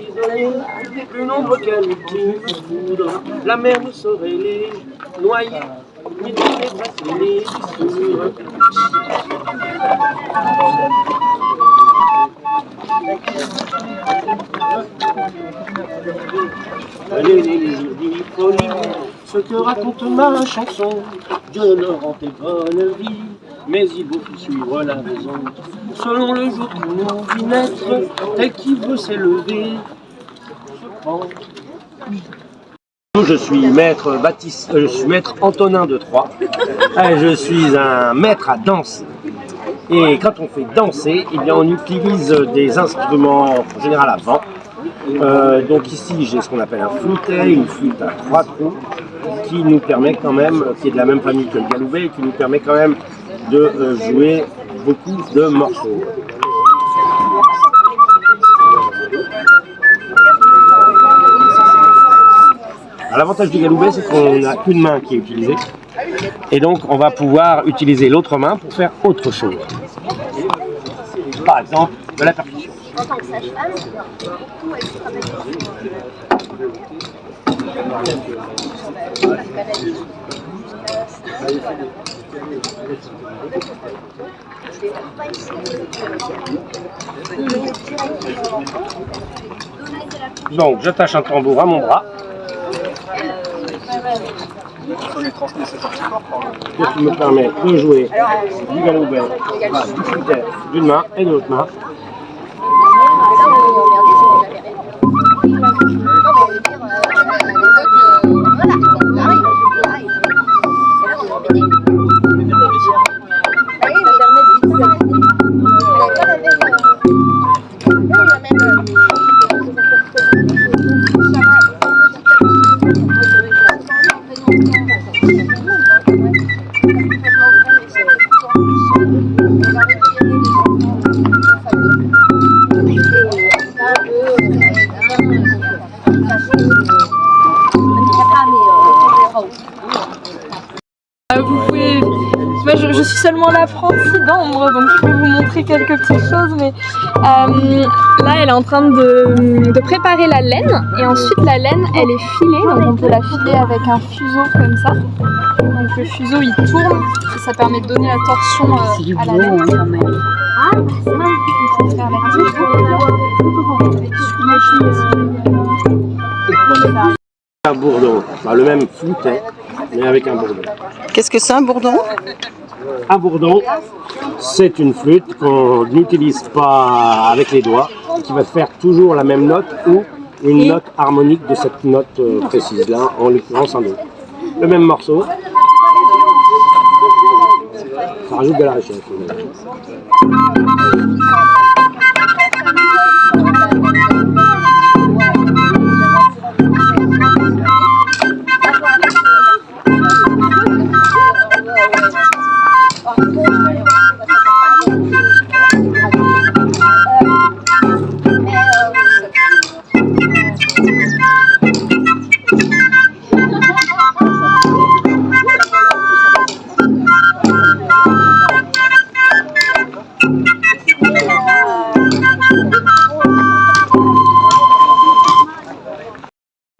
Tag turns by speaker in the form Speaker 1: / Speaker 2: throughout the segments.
Speaker 1: isolés, plus nombreux qu'un ultime foudre. La mer ne saurait les noyer, ni les effacer, les dissoudre. Les folies, ce que raconte ma chanson, Dieu leur en bonne vie, mais il vous faut suivre la raison. Selon le jour qui nous vit naître, tel qui veut s'élever, se prend. Je suis maître je suis maître Antonin de Troyes. Je suis un maître à danser. Et quand on fait danser, eh bien on utilise des instruments en général à vent. Donc ici j'ai ce qu'on appelle un flûtet, une flûte à 3 trous, qui nous permet quand même, qui est de la même famille que le galoubet, qui nous permet quand même de jouer beaucoup de morceaux. L'avantage du galoubet, c'est qu'on n'a qu'une main qui est utilisée, et donc on va pouvoir utiliser l'autre main pour faire autre chose. Par exemple, de la percussion. En tant que sage-femme, beaucoup donc j'attache un tambour à mon bras. Ce qui me permet de jouer du galoubet, du flûtet d'une main et de l'autre main.
Speaker 2: Moi je suis seulement l'apprentie d'Ambre, donc je peux vous montrer quelques petites choses, mais là elle est en train de préparer la laine, et ensuite la laine elle est filée, donc on peut la filer avec un fuseau comme ça. Donc le fuseau il tourne et ça permet de donner la torsion à la laine. Ah, c'est vrai, il faut faire
Speaker 1: un bourdon, le même flûtet, mais avec un bourdon.
Speaker 3: Qu'est-ce que c'est un bourdon?
Speaker 1: Un bourdon, c'est une flûte qu'on n'utilise pas avec les doigts, qui va faire toujours la même note ou une note harmonique de cette note précise, là, en l'occurrence un do. Le même morceau, ça rajoute de la richesse.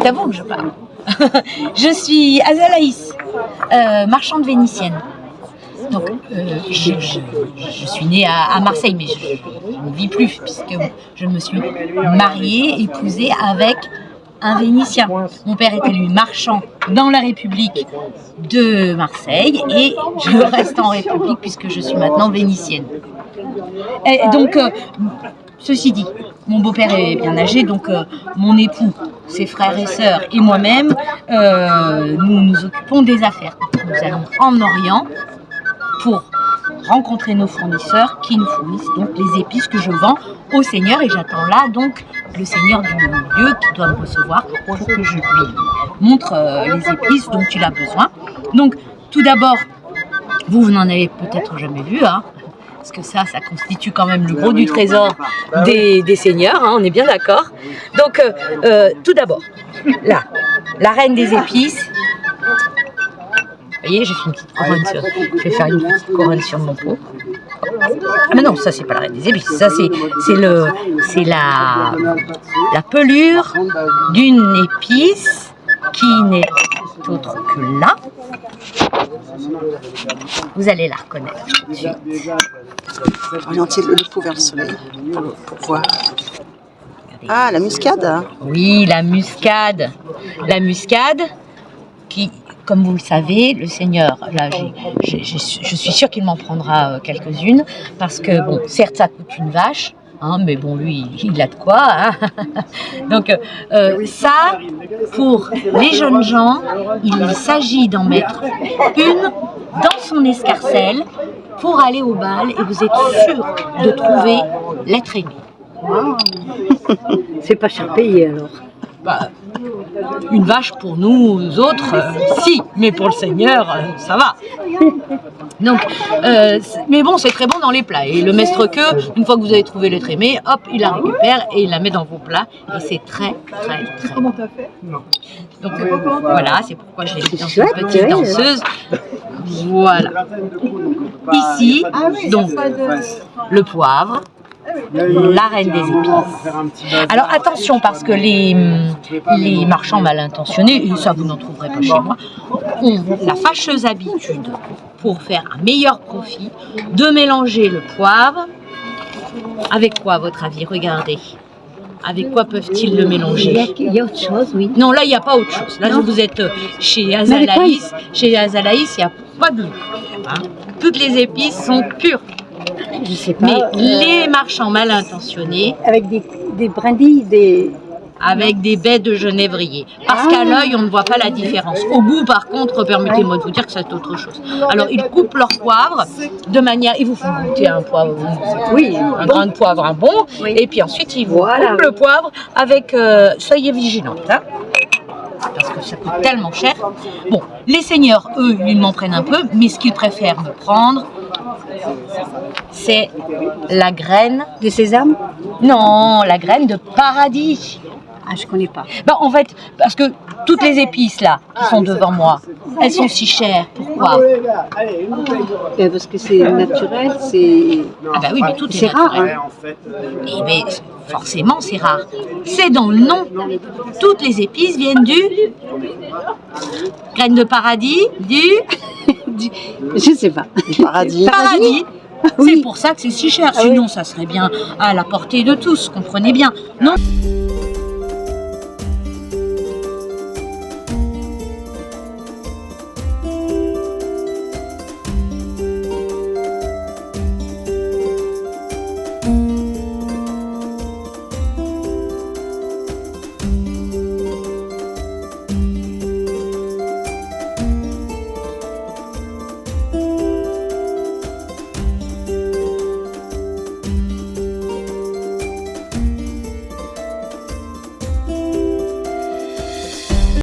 Speaker 4: D'abord que je parle. Je suis Azalaïs, marchande vénitienne. Donc, je suis née à Marseille, mais je ne vis plus puisque je me suis mariée, épousée avec un Vénitien. Mon père était lui marchand dans la République de Marseille et je reste en République puisque je suis maintenant vénitienne. Et donc, ceci dit, mon beau-père est bien âgé, donc mon époux, ses frères et sœurs et moi-même, nous nous occupons des affaires. Nous allons en Orient pour rencontrer nos fournisseurs qui nous fournissent donc les épices que je vends au Seigneur, et j'attends là donc le Seigneur du lieu qui doit me recevoir pour que je lui montre les épices dont il a besoin. Donc tout d'abord, vous n'en avez peut-être jamais vu, hein, parce que ça constitue quand même le gros du trésor des seigneurs, hein, on est bien d'accord. Donc tout d'abord, là, la reine des épices, Vous voyez, j'ai fait une petite couronne je vais faire une petite couronne sur mon pot. Ah mais non, ça c'est pas la reine des épices, ça c'est la pelure d'une épice qui n'est autre que là. Vous allez la reconnaître tout de suite.
Speaker 3: Orientez le pot vers le soleil pour voir. Ah, la muscade.
Speaker 4: Oui, la muscade. La muscade qui, comme vous le savez, le Seigneur, là, je suis sûre qu'il m'en prendra quelques-unes, parce que, bon, certes, ça coûte une vache, hein, mais bon, lui, il a de quoi. Hein. Donc, ça, pour les jeunes gens, il s'agit d'en mettre une dans son escarcelle pour aller au bal, et vous êtes sûr de trouver l'être aimé.
Speaker 5: Wow. C'est pas cher payé alors.
Speaker 4: Bah, une vache pour nous autres, si, mais pour le Seigneur, ça va. Donc, mais bon, c'est très bon dans les plats. Et le maître queue, une fois que vous avez trouvé l'être aimé, hop, il la récupère et il la met dans vos plats. Et c'est très, très, très bon. Donc voilà, c'est pourquoi je l'ai mis dans une petite danseuse. Voilà. Ici, donc, le poivre. La reine des épices. Alors attention, parce que les marchands mal intentionnés, et ça vous n'en trouverez pas chez moi, ont la fâcheuse habitude, pour faire un meilleur profit, de mélanger le poivre avec quoi, à votre avis? Regardez. Avec quoi peuvent-ils le mélanger?
Speaker 5: Il y a autre chose, oui.
Speaker 4: Non, là, il n'y a pas autre chose. Là, vous êtes chez Azalaïs. Chez Azalaïs, il n'y a pas de... Hein. Toutes les épices sont pures.
Speaker 5: Je sais pas.
Speaker 4: Mais les marchands mal intentionnés...
Speaker 5: Avec des brindilles,
Speaker 4: avec des baies de genévrier. Parce qu'à l'œil, on ne voit pas la différence. Au goût, par contre, permettez-moi de vous dire que c'est autre chose. Alors, ils coupent leur poivre de manière... Ils vous font goûter un poivre,
Speaker 5: oui,
Speaker 4: un grain de poivre, un bon. Oui. Et puis ensuite, ils vous coupent le poivre avec... soyez vigilante, hein, parce que ça coûte tellement cher. Bon, les seigneurs, eux, ils m'en prennent un peu, mais ce qu'ils préfèrent me prendre, c'est la graine...
Speaker 5: de sésame.
Speaker 4: Non, la graine de paradis.
Speaker 5: Ah, je connais pas.
Speaker 4: Ben, en fait, parce que toutes les épices là qui sont devant moi, elles sont si chères. Pourquoi?
Speaker 5: Parce que c'est naturel, c'est.
Speaker 4: Ah ben oui, mais tout est
Speaker 5: rare.
Speaker 4: Hein. Et ben, forcément, c'est rare. C'est dans le nom. Toutes les épices viennent du graine de paradis,
Speaker 5: Je sais pas.
Speaker 3: Paradis.
Speaker 4: Paradis.
Speaker 5: Oui.
Speaker 4: C'est pour ça que c'est si cher. Sinon, ça serait bien à la portée de tous. Comprenez bien, non?